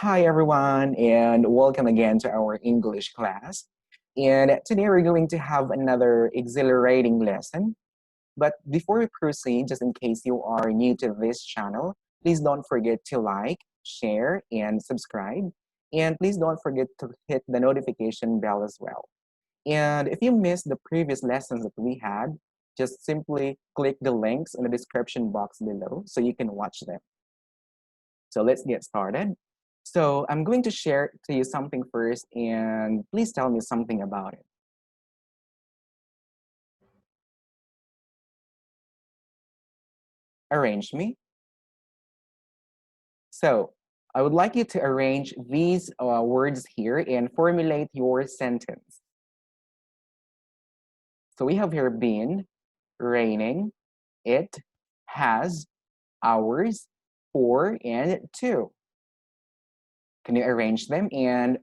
Hi, everyone, and welcome again to our English class. And today we're going to have another exhilarating lesson. But before we proceed, just in case you are new to this channel, please don't forget to like, share, and subscribe. And please don't forget to hit the notification bell as well. And if you missed the previous lessons that we had, just simply click the links in the description box below so you can watch them. So let's get started. So I'm going to share to you something first, and please tell me something about it. Arrange me. So I would like you to arrange these words here and formulate your sentence. So we have here been, raining, it, has, hours, for, and to. Can you arrange them and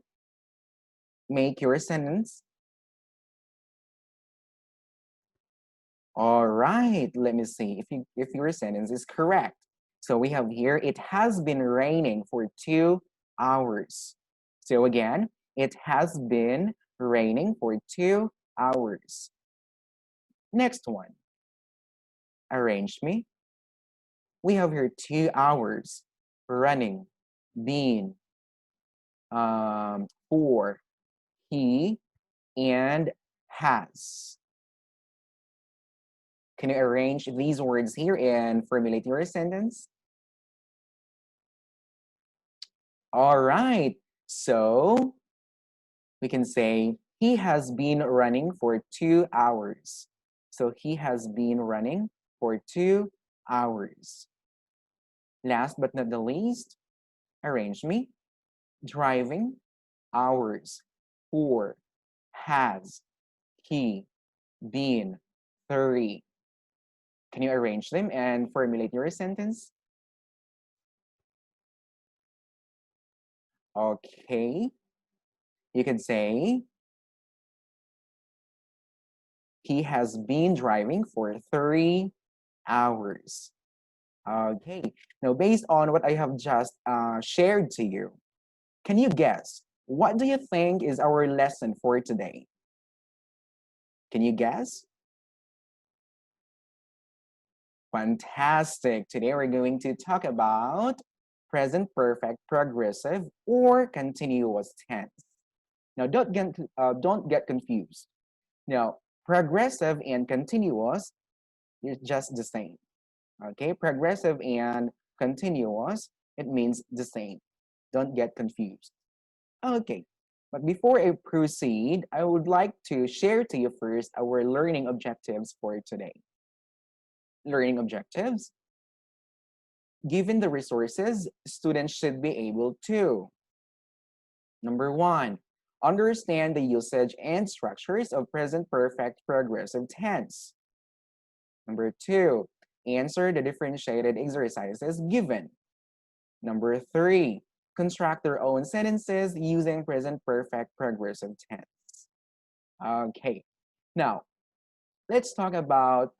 make your sentence? All right, let me see if your sentence is correct. So we have here, it has been raining for 2 hours. So again, it has been raining for 2 hours. Next one, arrange me. We have here 2 hours, running, been, for, he, and has. Can you arrange these words here and formulate your sentence? All right, so we can say he has been running for 2 hours. So he has been running for 2 hours. Last but not the least, arrange me. Driving, hours, for, has, he, been, 30. Can you arrange them and formulate your sentence? Okay. You can say, he has been driving for 3 hours. Okay. Now, based on what I have just shared to you, can you guess? What do you think is our lesson for today? Can you guess? Fantastic. Today we're going to talk about present perfect progressive or continuous tense. Now, don't get confused. Now, progressive and continuous is just the same. Okay, progressive and continuous, it means the same. Don't get confused. Okay, but before I proceed, I would like to share to you first our learning objectives for today. Learning objectives. Given the resources, students should be able to, number one, understand the usage and structures of present perfect progressive tense. Number two, answer the differentiated exercises given. Number three, construct their own sentences using present perfect progressive tense. Okay, now let's talk about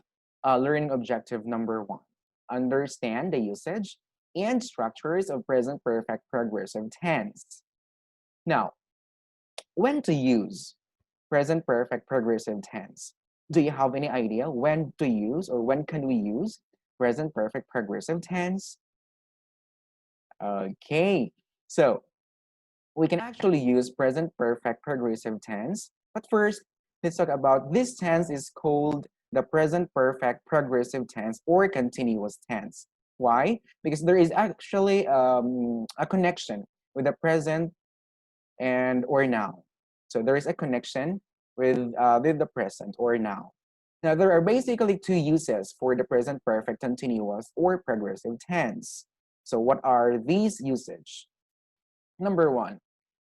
learning objective number one. Understand the usage and structures of present perfect progressive tense. Now, when to use present perfect progressive tense? Do you have any idea when to use or when can we use present perfect progressive tense? Okay, so we can actually use present perfect progressive tense. But first, let's talk about this tense is called the present perfect progressive tense or continuous tense. Why? Because there is actually a connection with the present and or now. So there is a connection with the present or now. Now, there are basically two uses for the present perfect continuous or progressive tense. So what are these usage? Number one,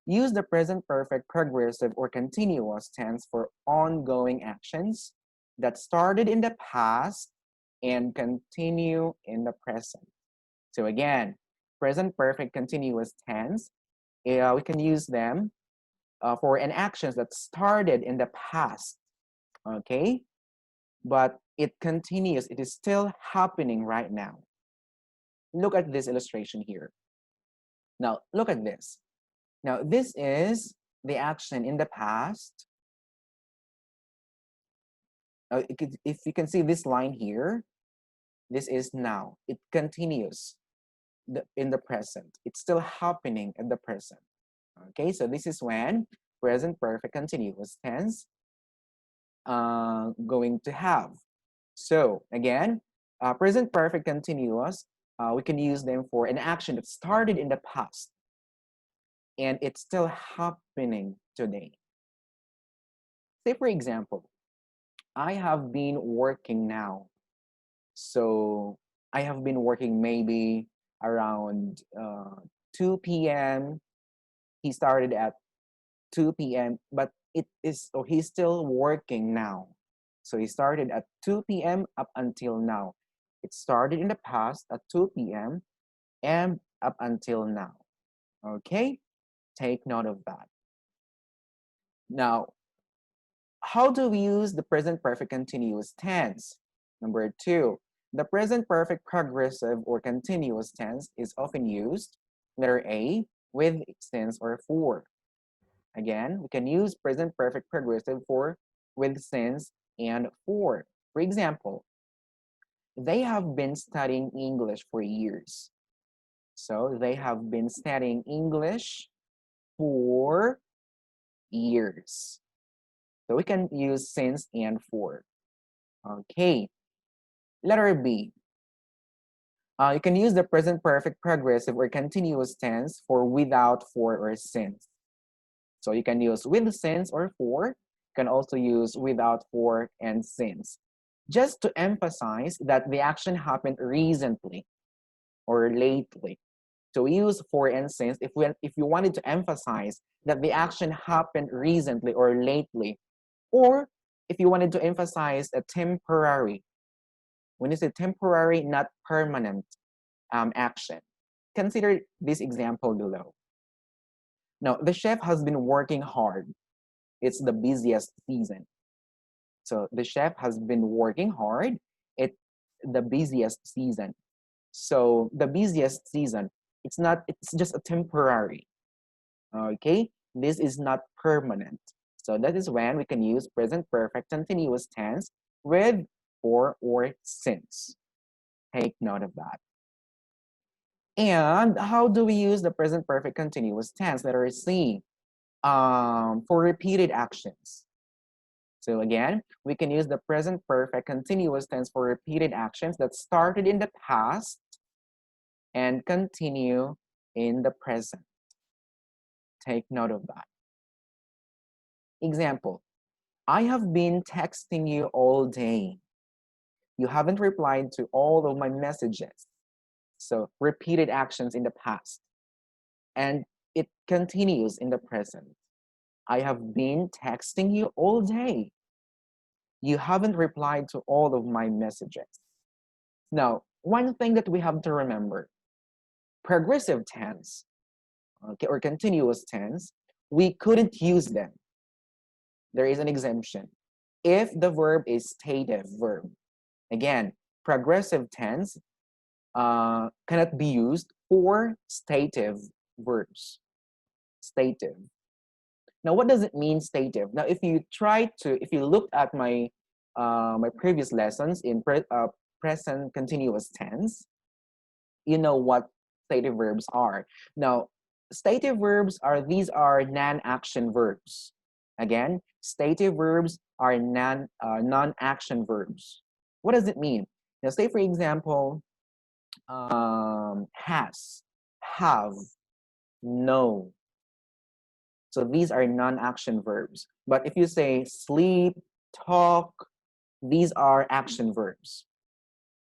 use the present perfect progressive or continuous tense for ongoing actions that started in the past and continue in the present. So again, present perfect continuous tense, we can use them for an actions that started in the past, okay? But it continues, it is still happening right now. Look at this illustration here. Now, look at this. Now, this is the action in the past. If you can see this line here, this is now. It continues in the present. It's still happening in the present. Okay, so this is when present perfect continuous tense going to have. So again, present perfect continuous, we can use them for an action that started in the past and it's still happening today. Say for example, I have been working now. So I have been working maybe around 2 p.m. He started at 2 p.m. but he's still working now. So he started at 2 p.m. up until now. It started in the past at 2 p.m. and up until now. Okay, take note of that. Now, how do we use the present perfect continuous tense? Number two, the present perfect progressive or continuous tense is often used, letter A, with since or for. Again, we can use present perfect progressive for with since and for. For example, they have been studying English for years. So they have been studying English for years. So we can use since and for. Okay, letter B. You can use the present perfect progressive or continuous tense for without, for, or since. So you can use with, since, or for. You can also use without, for, and since. Just to emphasize that the action happened recently or lately. So we use for and since if you wanted to emphasize that the action happened recently or lately, or if you wanted to emphasize a temporary. When you say temporary, not permanent action. Consider this example below. Now, the chef has been working hard. It's the busiest season. So the chef has been working hard. It's the busiest season. So the busiest season, it's just a temporary. Okay, this is not permanent. So that is when we can use present perfect continuous tense with for or since. Take note of that. And how do we use the present perfect continuous tense, letter C, for repeated actions? So again, we can use the present perfect continuous tense for repeated actions that started in the past and continue in the present. Take note of that. Example, I have been texting you all day. You haven't replied to all of my messages. So repeated actions in the past. And it continues in the present. I have been texting you all day. You haven't replied to all of my messages. Now, one thing that we have to remember, progressive tense, okay, or continuous tense, we couldn't use them. There is an exemption. If the verb is stative verb, again, progressive tense cannot be used for stative verbs. Stative. Now, what does it mean, stative? Now, if you looked at my my previous lessons in present continuous tense, you know what stative verbs are. Now, stative verbs these are non-action verbs. Again, stative verbs are non-action verbs. What does it mean? Now, say for example, has, have, know. So these are non-action verbs. But if you say sleep, talk, these are action verbs.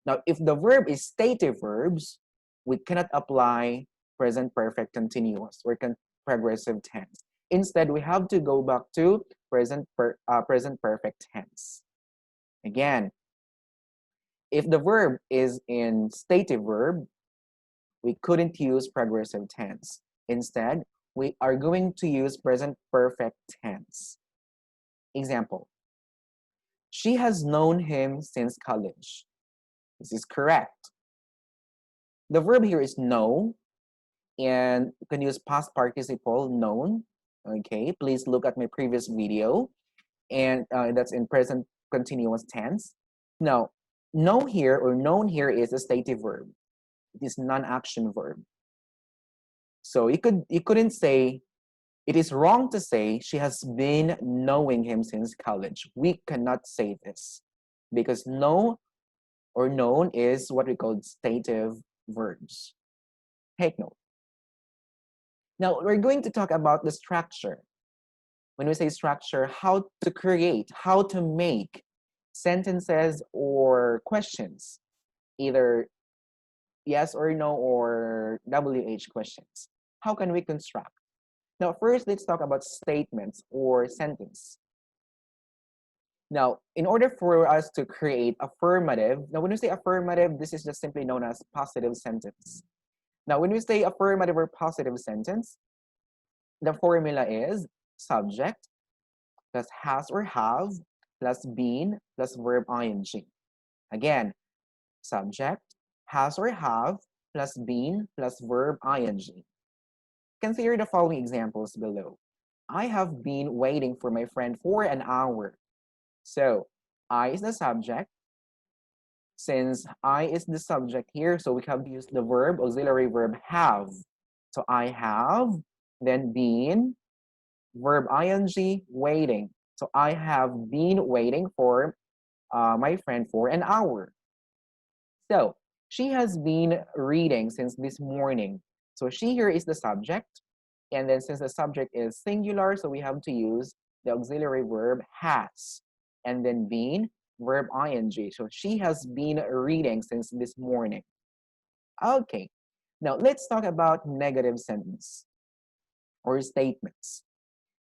Now, if the verb is stative verbs, we cannot apply present perfect continuous or progressive tense. Instead, we have to go back to present perfect tense. Again, if the verb is in stative verb, we couldn't use progressive tense. Instead, we are going to use present perfect tense. Example, she has known him since college. This is correct. The verb here is know, and you can use past participle known. Okay, please look at my previous video, and that's in present continuous tense. Now, know here or known here is a stative verb. It is non-action verb. So you couldn't say, it is wrong to say she has been knowing him since college. We cannot say this because know or known is what we call stative verbs. Take note. Now we're going to talk about the structure. When we say structure, how to create, how to make sentences or questions, either yes or no or WH questions. How can we construct? Now, first, let's talk about statements or sentence. Now, in order for us to create affirmative, now when we say affirmative, this is just simply known as positive sentence. Now, when we say affirmative or positive sentence, the formula is subject plus has or have plus been plus verb ing. Again, subject, has or have plus been plus verb ing. Consider the following examples below. I have been waiting for my friend for an hour. So, I is the subject. Since I is the subject here, so we have used the verb, auxiliary verb have. So, I have, then been, verb ing, waiting. So, I have been waiting for my friend for an hour. So, she has been reading since this morning. So, she here is the subject. And then since the subject is singular, so we have to use the auxiliary verb has. And then been, verb ing. So she has been reading since this morning. Okay, now let's talk about negative sentence or statements.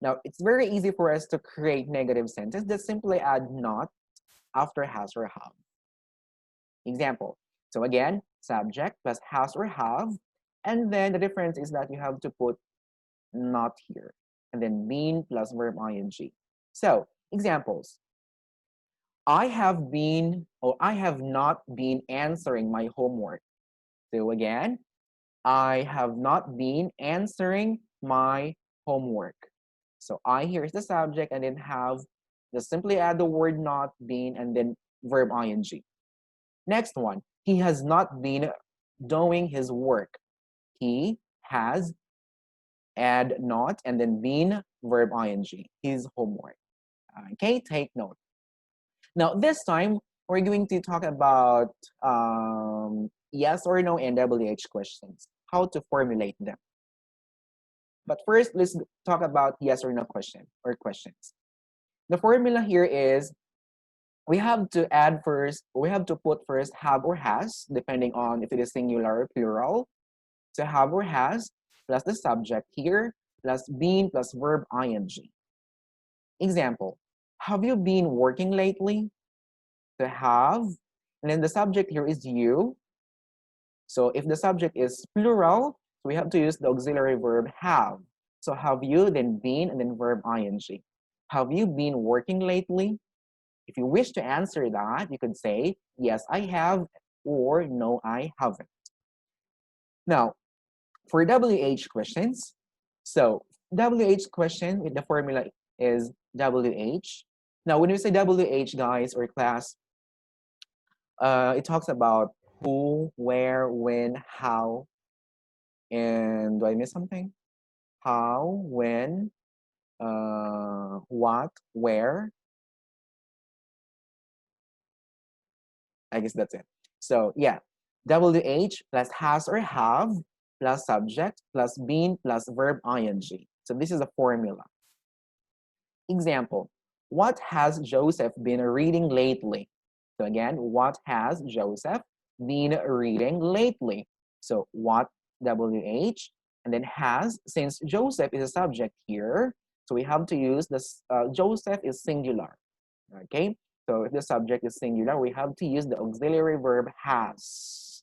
Now, it's very easy for us to create negative sentence. Just simply add not after has or have. Example. So again, subject plus has or have. And then the difference is that you have to put not here. And then been plus verb ing. So, examples. I have been, or I have not been answering my homework. So again, I have not been answering my homework. So I here is the subject and then have, just simply add the word not, been, and then verb ing. Next one, he has not been doing his work. He has, add not, and then been, verb ing, his homework. Okay, take note. Now, this time, we're going to talk about yes or no and WH questions, how to formulate them. But first, let's talk about yes or no question or questions. The formula here is we have to add first, we have to put first have or has, depending on if it is singular or plural. So have or has plus the subject here plus been plus verb ing. Example, have you been working lately? To have, and then the subject here is you. So if the subject is plural, we have to use the auxiliary verb have. So have you, then been, and then verb ing. Have you been working lately? If you wish to answer that, you could say, yes, I have, or no, I haven't. Now, for WH questions, so WH question with the formula is WH. Now, when we say WH, guys, or class, it talks about who, where, when, how, and do I miss something? How, when, what, where. I guess that's it. So yeah, WH plus has or have plus subject plus been plus verb ing. So this is a formula. Example, what has Joseph been reading lately? So again, what has Joseph been reading lately? So what, WH, and then has, since Joseph is a subject here, so we have to use this, Joseph is singular, okay? So if the subject is singular, we have to use the auxiliary verb has.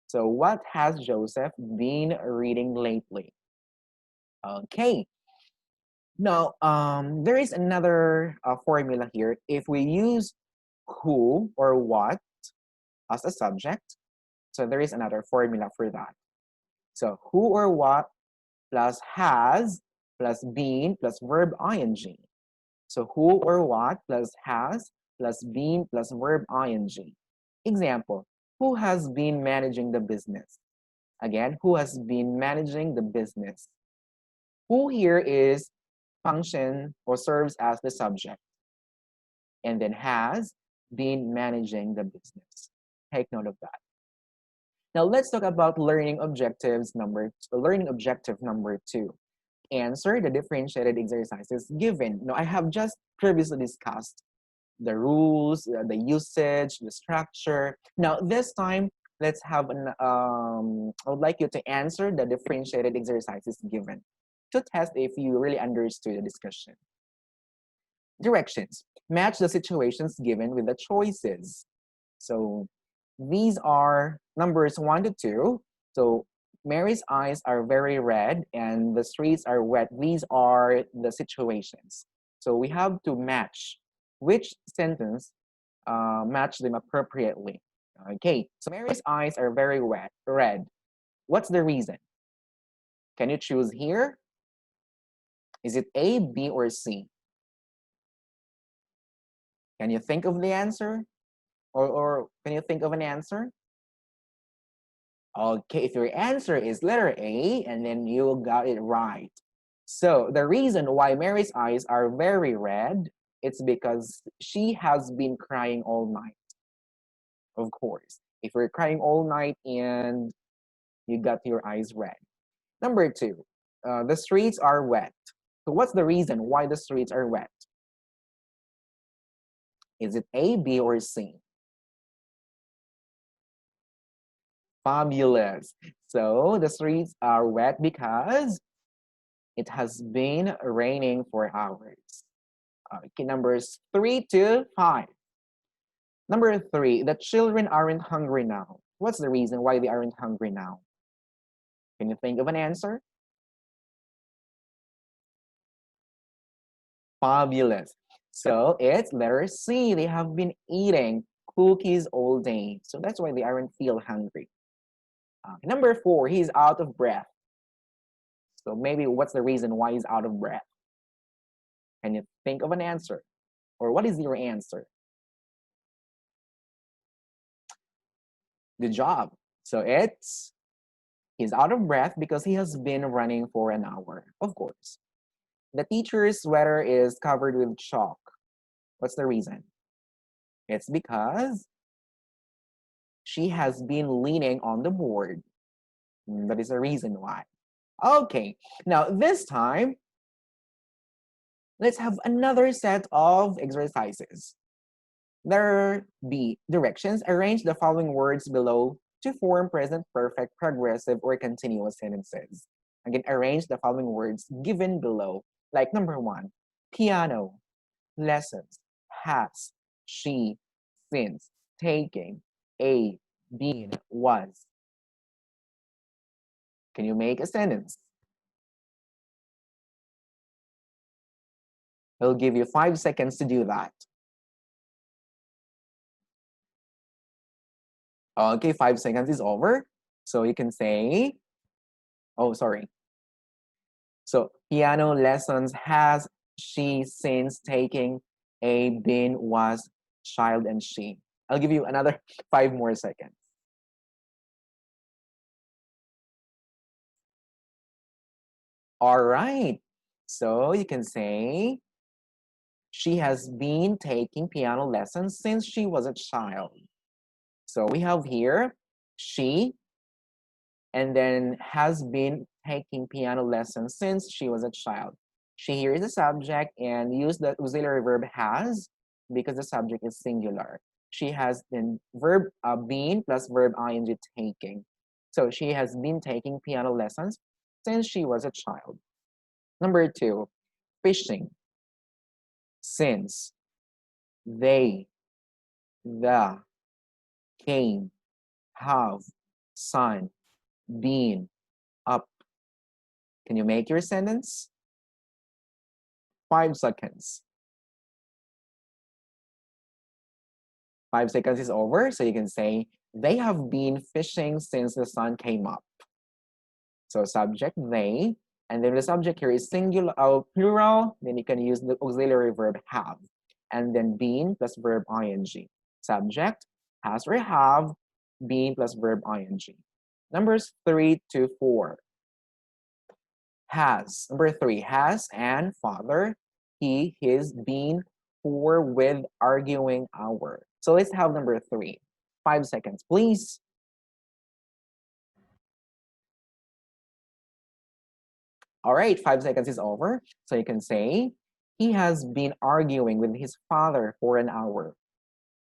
So what has Joseph been reading lately? Okay. Now, there is another formula here. If we use who or what as a subject, so there is another formula for that. So who or what plus has plus been plus verb ing. So who or what plus has plus been plus verb ing. Example, who has been managing the business? Again, who has been managing the business? Who here is function or serves as the subject, and then has been managing the business. Take note of that. Now let's talk about learning objective number 2. Answer the differentiated exercises given. Now I have just previously discussed the rules, the usage, the structure. Now this time, let's have I would like you to answer the differentiated exercises given to test if you really understood the discussion. Directions. Match the situations given with the choices. So these are numbers 1 to 2. So Mary's eyes are very red and the streets are wet. These are the situations. So we have to match which sentence match them appropriately. Okay, so Mary's eyes are very red. What's the reason? Can you choose here? Is it A, B, or C? Can you think of the answer? Or can you think of an answer? Okay, if your answer is letter A, and then you got it right. So the reason why Mary's eyes are very red, it's because she has been crying all night. Of course, if you're crying all night and you got your eyes red. Number 2, the streets are wet. So what's the reason why the streets are wet? Is it A, B, or C? Fabulous. So the streets are wet because it has been raining for hours. Okay, numbers 3 to 5. Number 3, the children aren't hungry now. What's the reason why they aren't hungry now? Can you think of an answer? Fabulous. So it's letter C. They have been eating cookies all day. So that's why they aren't feel hungry. Number 4, he's out of breath. So maybe what's the reason why he's out of breath? Can you think of an answer? Or what is your answer? Good job. So it's he's out of breath because he has been running for an hour, of course. The teacher's sweater is covered with chalk. What's the reason? It's because she has been leaning on the board. That is the reason why. Okay, now this time, let's have another set of exercises. There be directions. Arrange the following words below to form present perfect, progressive, or continuous sentences. Again, arrange the following words given below. Like number 1, piano, lessons, has, she, since, taking, a, been, was. Can you make a sentence? I'll give you 5 seconds to do that. Okay, 5 seconds is over. So you can say, oh, sorry. So piano lessons has, she, since, taking, a, been, was, child, and she. I'll give you another 5 more seconds. All right. So you can say, she has been taking piano lessons since she was a child. So we have here, she, and then has been taking piano lessons since she was a child. She here is the subject and use the auxiliary verb has because the subject is singular. She has been verb been plus verb ing taking. So she has been taking piano lessons since she was a child. Number 2, fishing. Since, they, the, came, have, son, been, up. Can you make your sentence? 5 seconds. 5 seconds is over, so you can say, they have been fishing since the sun came up. So subject they, and then the subject here is singular, plural, then you can use the auxiliary verb have. And then been plus verb ing. Subject, has or have, been plus verb ing. Numbers 3 to 4. Has. Number 3, has and father, he, his, been, for, with, arguing, our. So let's have number 3. 5 seconds, please. All right, 5 seconds is over. So you can say, he has been arguing with his father for an hour.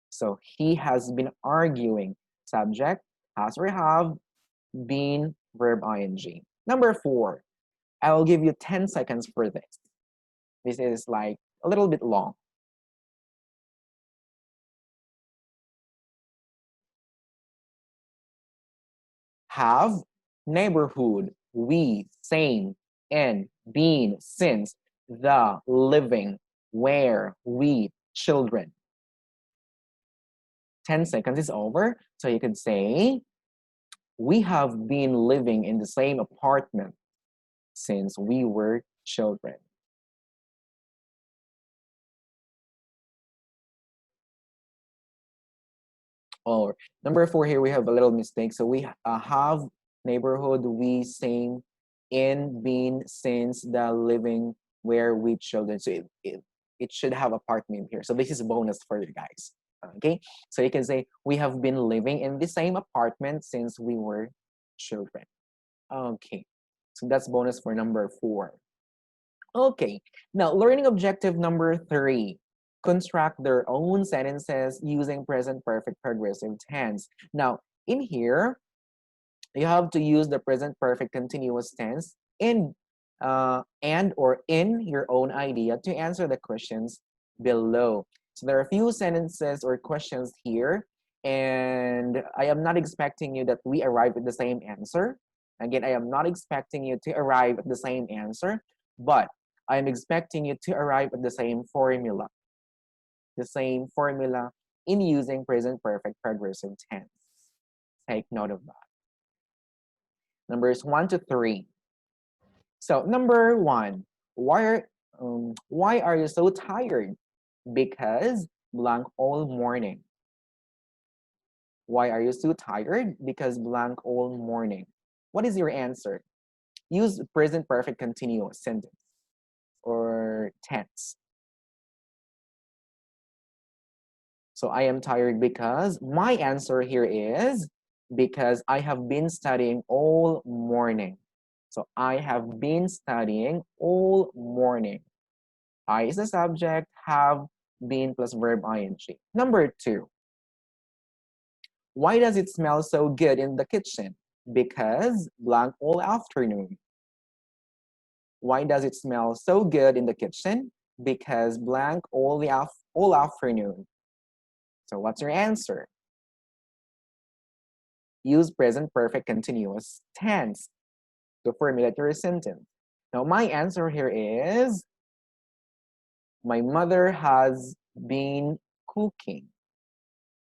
So he has been arguing. Subject, has or have, been, verb ing. Number 4, I will give you 10 seconds for this. This is like a little bit long. Have, neighborhood, we, same, in, been, since, the, living, where, we, children. 10 seconds is over. So you could say, we have been living in the same apartment since we were children. Or number 4 here, we have a little mistake. So we have, neighborhood, we, same, in, been, since, the, living, where, we, children. So it should have apartment here. So this is a bonus for you guys. Okay, so you can say, we have been living in the same apartment since we were children. Okay, so that's bonus for number 4. Okay, now learning objective number 3. Construct their own sentences using present perfect progressive tense. Now, in here, you have to use the present perfect continuous tense in and or in your own idea to answer the questions below. So there are a few sentences or questions here, and I am not expecting you that we arrive at the same answer. Again, I am not expecting you to arrive at the same answer, but I am expecting you to arrive at the same formula. The same formula in using present perfect progressive tense. Take note of that. Numbers 1 to 3. So number 1, why are you so tired? Because blank all morning. Why are you so tired? Because blank all morning. What is your answer? Use present perfect continuous sentence or tense. So I am tired because my answer here is because I have been studying all morning. So I have been studying all morning. I is the subject, have been plus verb ing. Number 2, why does it smell so good in the kitchen? Because blank all afternoon. Why does it smell so good in the kitchen? Because blank all afternoon. So what's your answer? Use present perfect continuous tense to formulate your sentence. Now my answer here is, my mother has been cooking.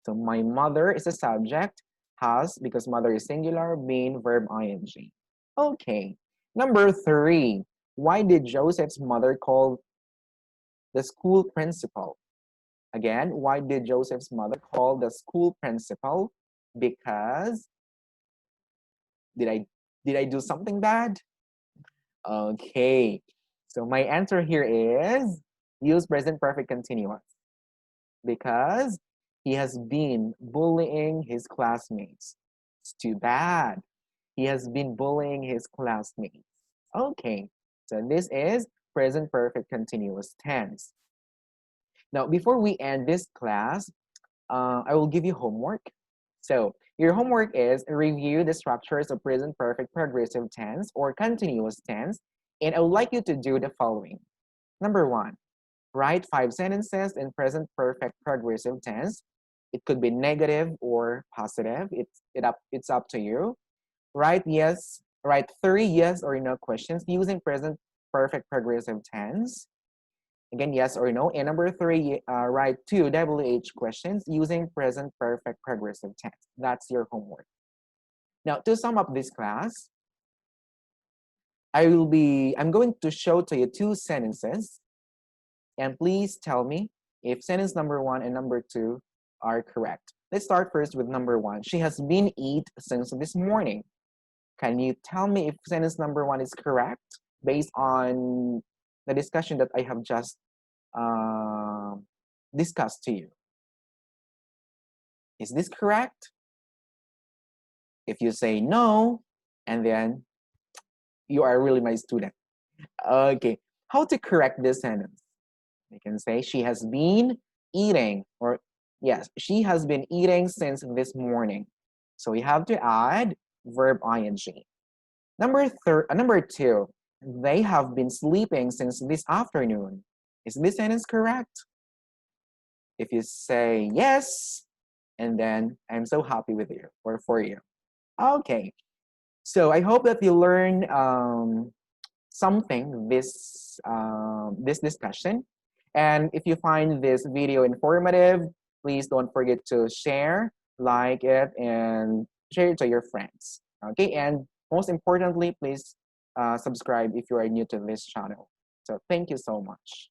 So my mother is a subject, has, because mother is singular, been, verb ing. Okay, number 3, why did Joseph's mother call the school principal? Again, why did Joseph's mother call the school principal? Because did I do something bad? Okay, so my answer here is use present perfect continuous because he has been bullying his classmates. It's too bad. He has been bullying his classmates. Okay, so this is present perfect continuous tense. Now, before we end this class, I will give you homework. So your homework is review the structures of present perfect progressive tense or continuous tense, and I would like you to do the following. Number 1, write 5 sentences in present perfect progressive tense. It could be negative or positive. It's up to you. Write 3 yes or no questions using present perfect progressive tense. Again, yes or no. And number 3, write 2 WH questions using present perfect progressive tense. That's your homework. Now, to sum up this class, I'm going to show to you two sentences, and please tell me if sentence number one and number two are correct. Let's start first with number one. She has been eat since this morning. Can you tell me if sentence number one is correct based on the discussion that I have just uh, discussed to you? Is this correct? If you say no, and then you are really my student. Okay, how to correct this sentence? You can say she has been eating, or yes, she has been eating since this morning. So we have to add verb ing. Number two, they have been sleeping since this afternoon. Is this sentence correct? If you say yes, and then I'm so happy with you or for you. Okay, so I hope that you learn something this discussion. And if you find this video informative, please don't forget to share, like it, and share it to your friends. Okay, and most importantly, please subscribe if you are new to this channel. So thank you so much.